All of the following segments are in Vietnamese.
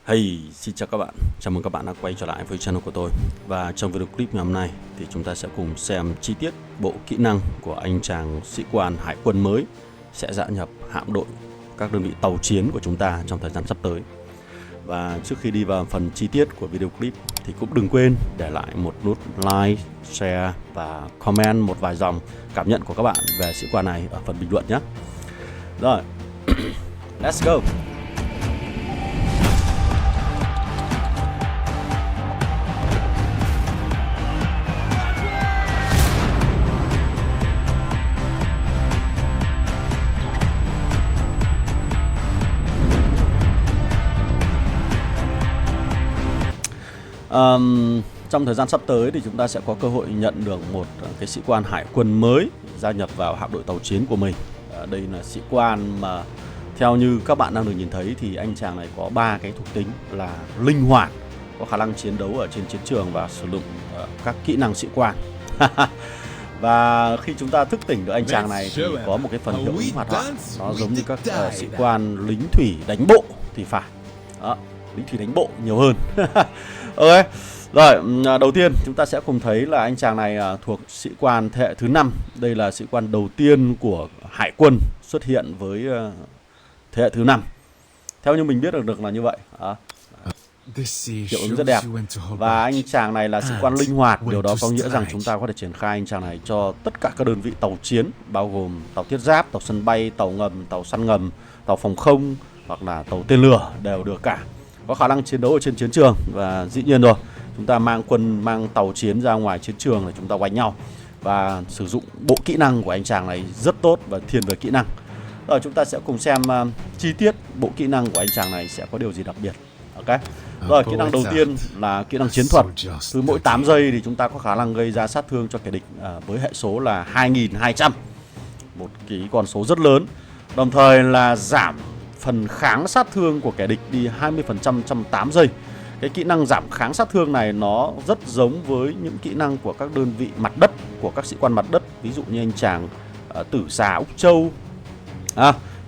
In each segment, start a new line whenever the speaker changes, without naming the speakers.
Hey, xin chào các bạn, chào mừng các bạn đã quay trở lại với channel của tôi. Và trong video clip ngày hôm nay thì chúng ta sẽ cùng xem chi tiết bộ kỹ năng của anh chàng sĩ quan hải quân mới sẽ gia nhập hạm đội các đơn vị tàu chiến của chúng ta trong thời gian sắp tới. Và trước khi đi vào phần chi tiết của video clip thì cũng đừng quên để lại một nút like, share và comment một vài dòng cảm nhận của các bạn về sĩ quan này ở phần bình luận nhé. Rồi, let's go! Trong thời gian sắp tới thì chúng ta sẽ có cơ hội nhận được một cái sĩ quan hải quân mới gia nhập vào hạm đội tàu chiến của mình. Đây là sĩ quan mà theo như các bạn đang được nhìn thấy thì anh chàng này có 3 cái thuộc tính là linh hoạt, có khả năng chiến đấu ở trên chiến trường và sử dụng các kỹ năng sĩ quan. Và khi chúng ta thức tỉnh được anh chàng này thì có một cái phần hiệu ứng hoạt động, nó giống như các sĩ quan lính thủy đánh bộ thì phải. Đó, lính thủy đánh bộ nhiều hơn. Ok. Rồi, đầu tiên chúng ta sẽ cùng thấy là anh chàng này thuộc sĩ quan thế hệ thứ 5. Đây là sĩ quan đầu tiên của hải quân xuất hiện với thế hệ thứ 5. Theo như mình biết được là như vậy. Hiệu ứng rất đẹp. Và anh chàng này là sĩ quan linh hoạt. Điều đó có nghĩa rằng chúng ta có thể triển khai anh chàng này cho tất cả các đơn vị tàu chiến, bao gồm tàu thiết giáp, tàu sân bay, tàu ngầm, tàu săn ngầm, tàu phòng không hoặc là tàu tên lửa đều được cả. Có khả năng chiến đấu ở trên chiến trường. Và dĩ nhiên rồi, chúng ta mang tàu chiến ra ngoài chiến trường để chúng ta đánh nhau. Và sử dụng bộ kỹ năng của anh chàng này rất tốt và thiên về kỹ năng. Rồi chúng ta sẽ cùng xem chi tiết bộ kỹ năng của anh chàng này sẽ có điều gì đặc biệt. Ok. Rồi, kỹ năng đầu tiên là kỹ năng chiến thuật. Cứ mỗi 8 giây thì chúng ta có khả năng gây ra sát thương cho kẻ địch với hệ số là 2200. Một cái con số rất lớn. Đồng thời là giảm phần kháng sát thương của kẻ địch đi 20% trong 8 giây. Cái kỹ năng giảm kháng sát thương này nó rất giống với những kỹ năng của các đơn vị mặt đất, của các sĩ quan mặt đất. Ví dụ như anh chàng Tử Xà Úc Châu.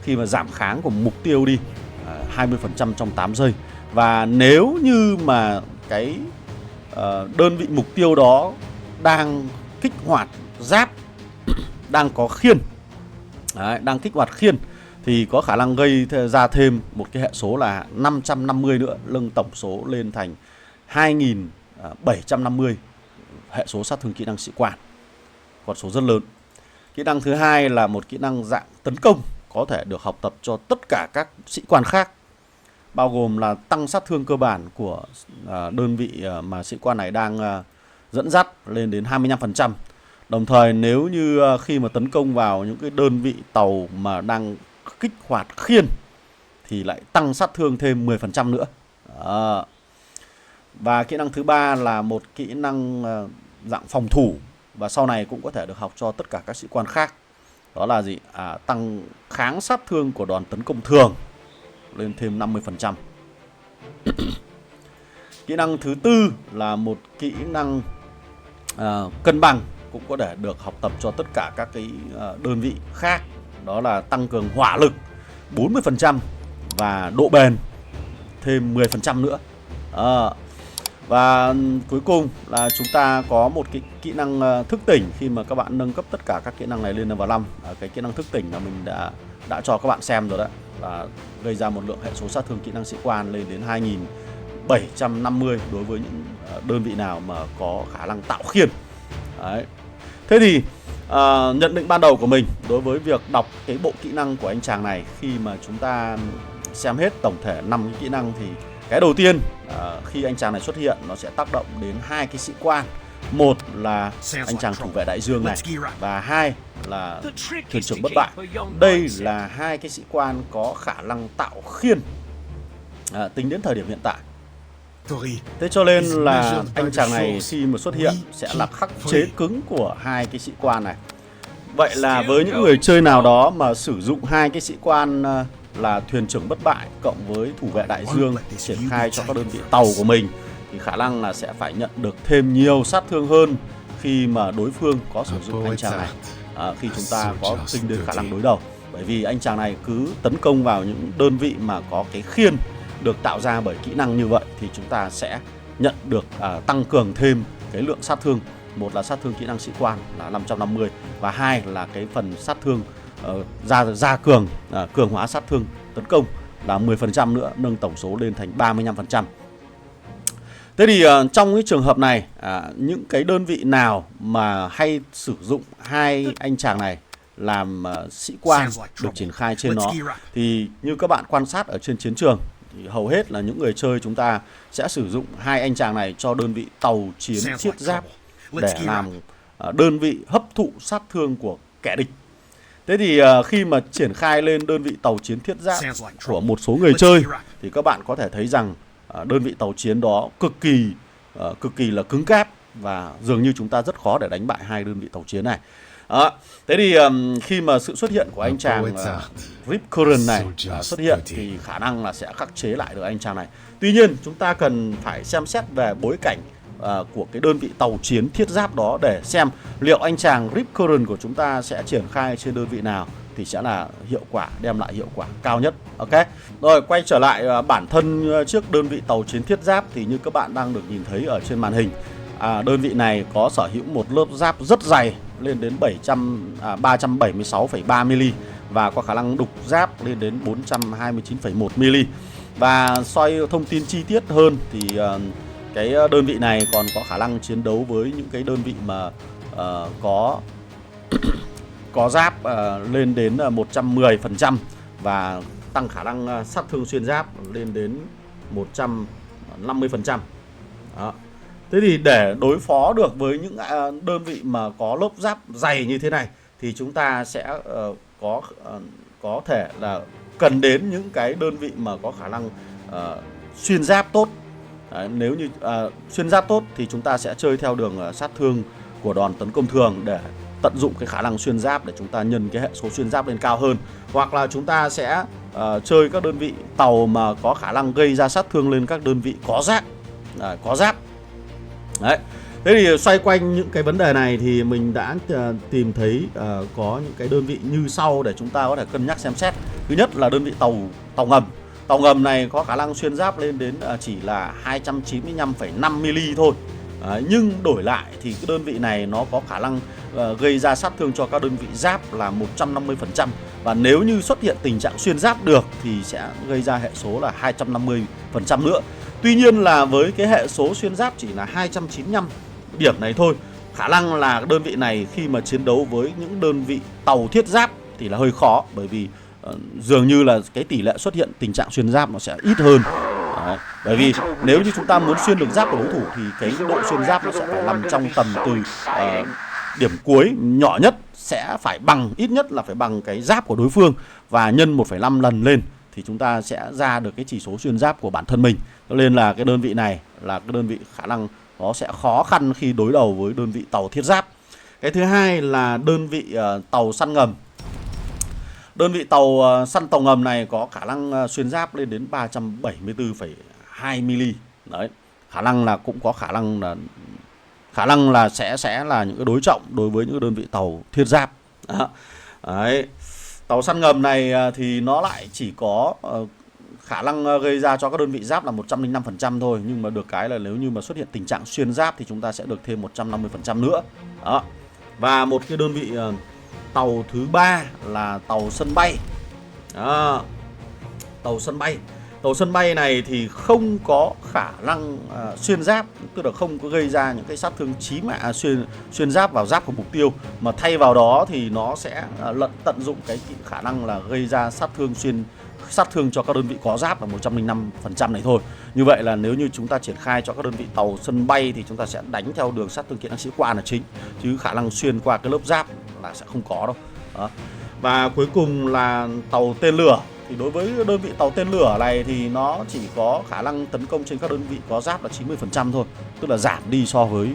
Khi mà giảm kháng của mục tiêu đi 20% trong 8 giây. Và nếu như mà cái đơn vị mục tiêu đó đang kích hoạt giáp, đang có khiên, đang kích hoạt khiên, thì có khả năng gây ra thêm một cái hệ số là 550 nữa, nâng tổng số lên thành 2750 hệ số sát thương kỹ năng sĩ quan. Con số rất lớn. Kỹ năng thứ hai là một kỹ năng dạng tấn công, có thể được học tập cho tất cả các sĩ quan khác, bao gồm là tăng sát thương cơ bản của đơn vị mà sĩ quan này đang dẫn dắt lên đến 25%. Đồng thời nếu như khi mà tấn công vào những cái đơn vị tàu mà đang kích hoạt khiên thì lại tăng sát thương thêm 10% nữa. Và kỹ năng thứ ba là một kỹ năng dạng phòng thủ, và sau này cũng có thể được học cho tất cả các sĩ quan khác. Đó là gì? Tăng kháng sát thương của đòn tấn công thường lên thêm 50%. Kỹ năng thứ tư là một kỹ năng cân bằng, cũng có thể được học tập cho tất cả các cái đơn vị khác. Đó là tăng cường hỏa lực 40% và độ bền thêm 10% nữa. Và cuối cùng là chúng ta có một cái kỹ năng thức tỉnh. Khi mà các bạn nâng cấp tất cả các kỹ năng này lên level 5, cái kỹ năng thức tỉnh là mình đã cho các bạn xem rồi đấy, và gây ra một lượng hệ số sát thương kỹ năng sĩ quan lên đến 2750 đối với những đơn vị nào mà có khả năng tạo khiên. Đấy. Thế thì nhận định ban đầu của mình đối với việc đọc cái bộ kỹ năng của anh chàng này, khi mà chúng ta xem hết tổng thể 5 cái kỹ năng, thì cái đầu tiên khi anh chàng này xuất hiện nó sẽ tác động đến 2 cái sĩ quan. Một là anh chàng thủ vệ đại dương này, và 2 là thuyền trưởng bất bại. Đây là 2 cái sĩ quan có khả năng tạo khiên tính đến thời điểm hiện tại. Thế cho nên là anh chàng này khi mà xuất hiện sẽ là khắc chế cứng của 2 cái sĩ quan này. Vậy là với những người chơi nào đó mà sử dụng 2 cái sĩ quan là thuyền trưởng bất bại cộng với thủ vệ đại dương triển khai cho các đơn vị tàu của mình, thì khả năng là sẽ phải nhận được thêm nhiều sát thương hơn khi mà đối phương có sử dụng anh chàng này, khi chúng ta có tính đến khả năng đối đầu. Bởi vì anh chàng này cứ tấn công vào những đơn vị mà có cái khiên được tạo ra bởi kỹ năng như vậy thì chúng ta sẽ nhận được tăng cường thêm cái lượng sát thương. Một là sát thương kỹ năng sĩ quan là 550 và hai là cái phần sát thương cường hóa sát thương tấn công là 10% nữa, nâng tổng số lên thành 35%. Thế thì trong cái trường hợp này, những cái đơn vị nào mà hay sử dụng hai anh chàng này làm sĩ quan được triển khai trên nó, thì như các bạn quan sát ở trên chiến trường thì hầu hết là những người chơi chúng ta sẽ sử dụng hai anh chàng này cho đơn vị tàu chiến thiết giáp để làm đơn vị hấp thụ sát thương của kẻ địch. Thế thì khi mà triển khai lên đơn vị tàu chiến thiết giáp của một số người chơi thì các bạn có thể thấy rằng đơn vị tàu chiến đó cực kỳ là cứng cáp và dường như chúng ta rất khó để đánh bại hai đơn vị tàu chiến này. Thế thì khi mà sự xuất hiện của anh chàng Rip Current này xuất hiện thì khả năng là sẽ khắc chế lại được anh chàng này. Tuy nhiên chúng ta cần phải xem xét về bối cảnh của cái đơn vị tàu chiến thiết giáp đó để xem liệu anh chàng Rip Current của chúng ta sẽ triển khai trên đơn vị nào thì sẽ là đem lại hiệu quả cao nhất. Ok. Rồi quay trở lại bản thân trước đơn vị tàu chiến thiết giáp thì như các bạn đang được nhìn thấy ở trên màn hình, đơn vị này có sở hữu một lớp giáp rất dày lên đến 376,3 mm và có khả năng đục giáp lên đến 429,1 mm. Và soi thông tin chi tiết hơn thì cái đơn vị này còn có khả năng chiến đấu với những cái đơn vị mà có giáp lên đến 110% và tăng khả năng sát thương xuyên giáp lên đến 150%. Đó. Thế thì để đối phó được với những đơn vị mà có lớp giáp dày như thế này thì chúng ta sẽ có thể là cần đến những cái đơn vị mà có khả năng xuyên giáp tốt. Đấy, nếu như xuyên giáp tốt thì chúng ta sẽ chơi theo đường sát thương của đòn tấn công thường để tận dụng cái khả năng xuyên giáp để chúng ta nhân cái hệ số xuyên giáp lên cao hơn. Hoặc là chúng ta sẽ chơi các đơn vị tàu mà có khả năng gây ra sát thương lên các đơn vị có giáp. Đấy. Thế thì xoay quanh những cái vấn đề này thì mình đã tìm thấy có những cái đơn vị như sau để chúng ta có thể cân nhắc xem xét. Thứ nhất là đơn vị tàu ngầm. Tàu ngầm này có khả năng xuyên giáp lên đến chỉ là 295,5 mm thôi. Nhưng đổi lại thì cái đơn vị này nó có khả năng gây ra sát thương cho các đơn vị giáp là 150%. Và nếu như xuất hiện tình trạng xuyên giáp được thì sẽ gây ra hệ số là 250% nữa. Tuy nhiên là với cái hệ số xuyên giáp chỉ là 295 điểm này thôi, khả năng là đơn vị này khi mà chiến đấu với những đơn vị tàu thiết giáp thì là hơi khó, bởi vì dường như là cái tỷ lệ xuất hiện tình trạng xuyên giáp nó sẽ ít hơn. Đấy. Bởi vì nếu như chúng ta muốn xuyên được giáp của đối thủ thì cái độ xuyên giáp nó sẽ phải nằm trong tầm từ điểm cuối nhỏ nhất sẽ phải ít nhất là phải bằng cái giáp của đối phương và nhân 1,5 lần lên thì chúng ta sẽ ra được cái chỉ số xuyên giáp của bản thân mình. Cho nên là cái đơn vị này là cái đơn vị khả năng nó sẽ khó khăn khi đối đầu với đơn vị tàu thiết giáp. Cái thứ hai là đơn vị tàu săn ngầm. Đơn vị tàu săn tàu ngầm này có khả năng xuyên giáp lên đến 374,2 mm. Đấy, khả năng là cũng có khả năng là sẽ là những cái đối trọng đối với những đơn vị tàu thiết giáp. Đấy. Tàu săn ngầm này thì nó lại chỉ có khả năng gây ra cho các đơn vị giáp là 105% thôi, nhưng mà được cái là nếu như mà xuất hiện tình trạng xuyên giáp thì chúng ta sẽ được thêm 150% nữa. Đó. Và một cái đơn vị tàu thứ ba là tàu sân bay. Đó. Tàu sân bay này thì không có khả năng xuyên giáp, tức là không có gây ra những cái sát thương chí mạng xuyên giáp vào giáp của mục tiêu, mà thay vào đó thì nó sẽ tận dụng cái khả năng là gây ra sát thương cho các đơn vị có giáp là 105% này thôi. Như vậy là nếu như chúng ta triển khai cho các đơn vị tàu sân bay thì chúng ta sẽ đánh theo đường sát thương kỹ năng sĩ quan là chính, chứ khả năng xuyên qua cái lớp giáp là sẽ không có đâu. Đó. Và cuối cùng là tàu tên lửa. Thì đối với đơn vị tàu tên lửa này thì nó chỉ có khả năng tấn công trên các đơn vị có giáp là 90% thôi, tức là giảm đi so với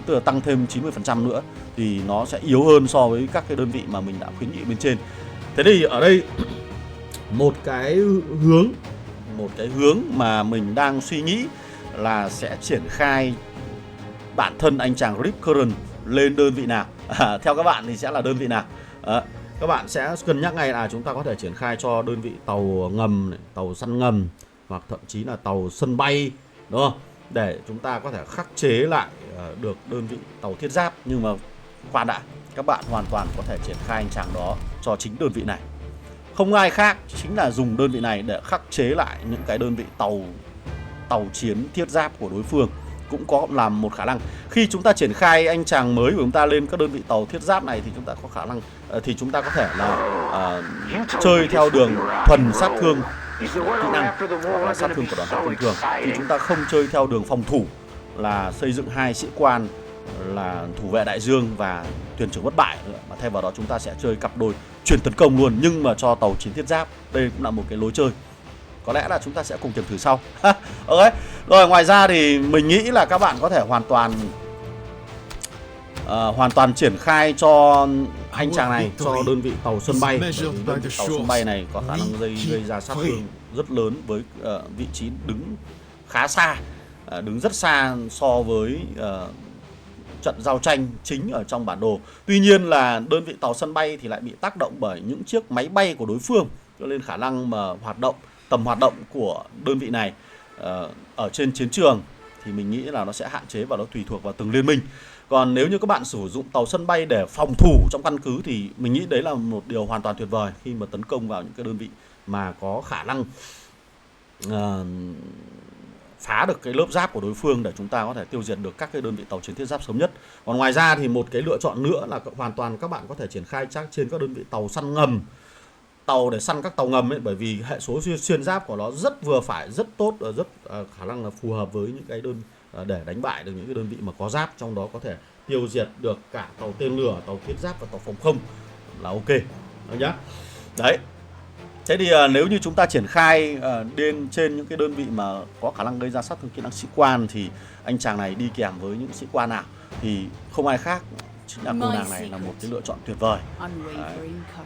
tức là tăng thêm 90% nữa thì nó sẽ yếu hơn so với các cái đơn vị mà mình đã khuyến nghị bên trên. Thế thì ở đây một cái hướng mà mình đang suy nghĩ là sẽ triển khai bản thân anh chàng Rip Current lên đơn vị nào. Theo các bạn thì sẽ là đơn vị nào? các bạn sẽ cân nhắc ngay là chúng ta có thể triển khai cho đơn vị tàu ngầm này, tàu săn ngầm, hoặc thậm chí là tàu sân bay, đúng không? Để chúng ta có thể khắc chế lại được đơn vị tàu thiết giáp. Nhưng mà khoan đã, các bạn hoàn toàn có thể triển khai anh chàng đó cho chính đơn vị này. Không ai khác chính là dùng đơn vị này để khắc chế lại những cái đơn vị tàu chiến thiết giáp của đối phương. Cũng có làm một khả năng khi chúng ta triển khai anh chàng mới của chúng ta lên các đơn vị tàu thiết giáp này thì chúng ta có khả năng thì chúng ta có thể là chơi theo đường thuần sát thương kỹ năng hoặc là sát thương của đoàn tàu thông thường, thì chúng ta không chơi theo đường phòng thủ là xây dựng 2 sĩ quan là thủ vệ đại dương và thuyền trưởng bất bại nữa, mà thay vào đó chúng ta sẽ chơi cặp đôi chuyển tấn công luôn, nhưng mà cho tàu chiến thiết giáp. Đây cũng là một cái lối chơi, có lẽ là chúng ta sẽ cùng tìm thử sau. Ok. Rồi ngoài ra thì mình nghĩ là các bạn có thể hoàn toàn triển khai cho anh chàng này cho đơn vị tàu sân bay. Đơn vị tàu sân bay này có khả năng gây ra sát thương rất lớn với vị trí đứng khá xa, đứng rất xa so với trận giao tranh chính ở trong bản đồ. Tuy nhiên là đơn vị tàu sân bay thì lại bị tác động bởi những chiếc máy bay của đối phương, cho nên khả năng mà tầm hoạt động của đơn vị này ở trên chiến trường thì mình nghĩ là nó sẽ hạn chế và nó tùy thuộc vào từng liên minh. Còn nếu như các bạn sử dụng tàu sân bay để phòng thủ trong căn cứ thì mình nghĩ đấy là một điều hoàn toàn tuyệt vời khi mà tấn công vào những cái đơn vị mà có khả năng phá được cái lớp giáp của đối phương để chúng ta có thể tiêu diệt được các cái đơn vị tàu chiến thiết giáp sớm nhất. Còn ngoài ra thì một cái lựa chọn nữa là hoàn toàn các bạn có thể triển khai chắc trên các đơn vị tàu săn ngầm, tàu để săn các tàu ngầm ấy, bởi vì hệ số xuyên giáp của nó rất vừa phải, rất tốt, rất khả năng là phù hợp với những cái đơn để đánh bại được những cái đơn vị mà có giáp, trong đó có thể tiêu diệt được cả tàu tên lửa, tàu thiết giáp và tàu phòng không là ok. Đó nhá. Đấy. Thế thì nếu như chúng ta triển khai trên những cái đơn vị mà có khả năng gây ra sát thương kỹ năng sĩ quan thì anh chàng này đi kèm với những sĩ quan nào thì không ai khác chính là cô nàng này là một cái lựa chọn tuyệt vời.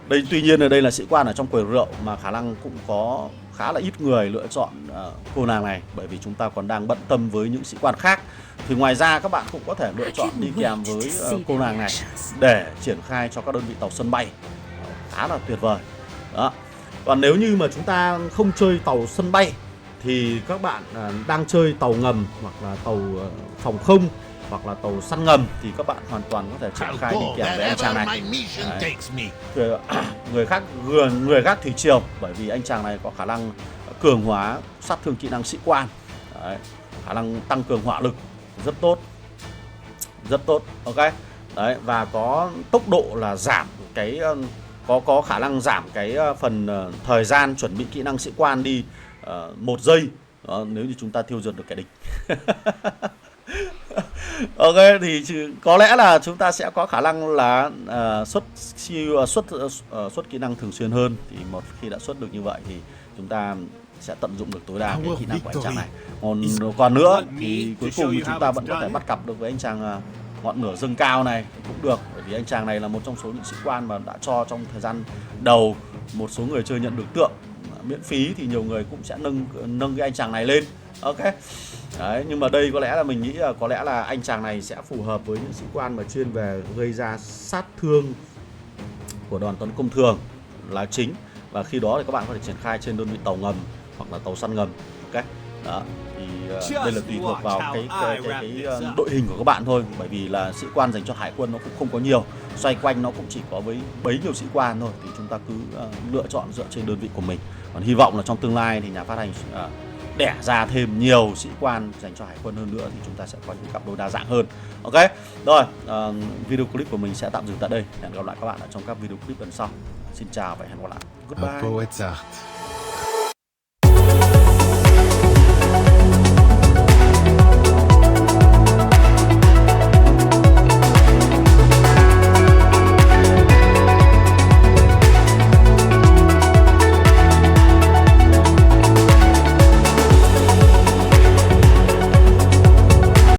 Đây tuy nhiên ở đây là sĩ quan ở trong quầy rượu mà khả năng cũng có khá là ít người lựa chọn cô nàng này, bởi vì chúng ta còn đang bận tâm với những sĩ quan khác. Thì ngoài ra các bạn cũng có thể lựa chọn đi kèm với cô nàng này để triển khai cho các đơn vị tàu sân bay, khá là tuyệt vời. Đó. Còn nếu như mà chúng ta không chơi tàu sân bay thì các bạn đang chơi tàu ngầm hoặc là tàu phòng không hoặc là tàu săn ngầm thì các bạn hoàn toàn có thể triển khai đi kèm với anh chàng này. Người gác thủy triều, bởi vì anh chàng này có khả năng cường hóa sát thương kỹ năng sĩ quan. Đấy, khả năng tăng cường hỏa lực rất tốt. Rất tốt. Ok. Đấy, và có tốc độ là giảm cái có khả năng giảm cái phần thời gian chuẩn bị kỹ năng sĩ quan đi 1 giây. Đó, nếu như chúng ta tiêu diệt được kẻ địch. Ok, thì có lẽ là chúng ta sẽ có khả năng là xuất kỹ năng thường xuyên hơn. Thì một khi đã xuất được như vậy thì chúng ta sẽ tận dụng được tối đa cái kỹ năng của anh chàng này. Còn nữa thì cuối cùng thì chúng ta vẫn có thể bắt cặp được với anh chàng ngọn lửa dâng cao này cũng được, bởi vì anh chàng này là một trong số những sĩ quan mà đã cho trong thời gian đầu một số người chơi nhận được tượng miễn phí, thì nhiều người cũng sẽ nâng cái anh chàng này lên. Ok. Đấy, nhưng mà đây có lẽ là mình nghĩ là có lẽ là anh chàng này sẽ phù hợp với những sĩ quan mà chuyên về gây ra sát thương của đoàn tấn công thường là chính, và khi đó thì các bạn có thể triển khai trên đơn vị tàu ngầm hoặc là tàu săn ngầm. Ok. Đó. Thì đây là tùy thuộc vào cái đội hình của các bạn thôi, bởi vì là sĩ quan dành cho hải quân nó cũng không có nhiều, xoay quanh nó cũng chỉ có với bấy nhiêu sĩ quan thôi, thì chúng ta cứ lựa chọn dựa trên đơn vị của mình. Còn hy vọng là trong tương lai thì nhà phát hành đẻ ra thêm nhiều sĩ quan dành cho hải quân hơn nữa thì chúng ta sẽ có những cặp đôi đa dạng hơn. Ok. Rồi, video clip của mình sẽ tạm dừng tại đây. Hẹn gặp lại các bạn ở trong các video clip lần sau. Xin chào và hẹn gặp lại. Goodbye.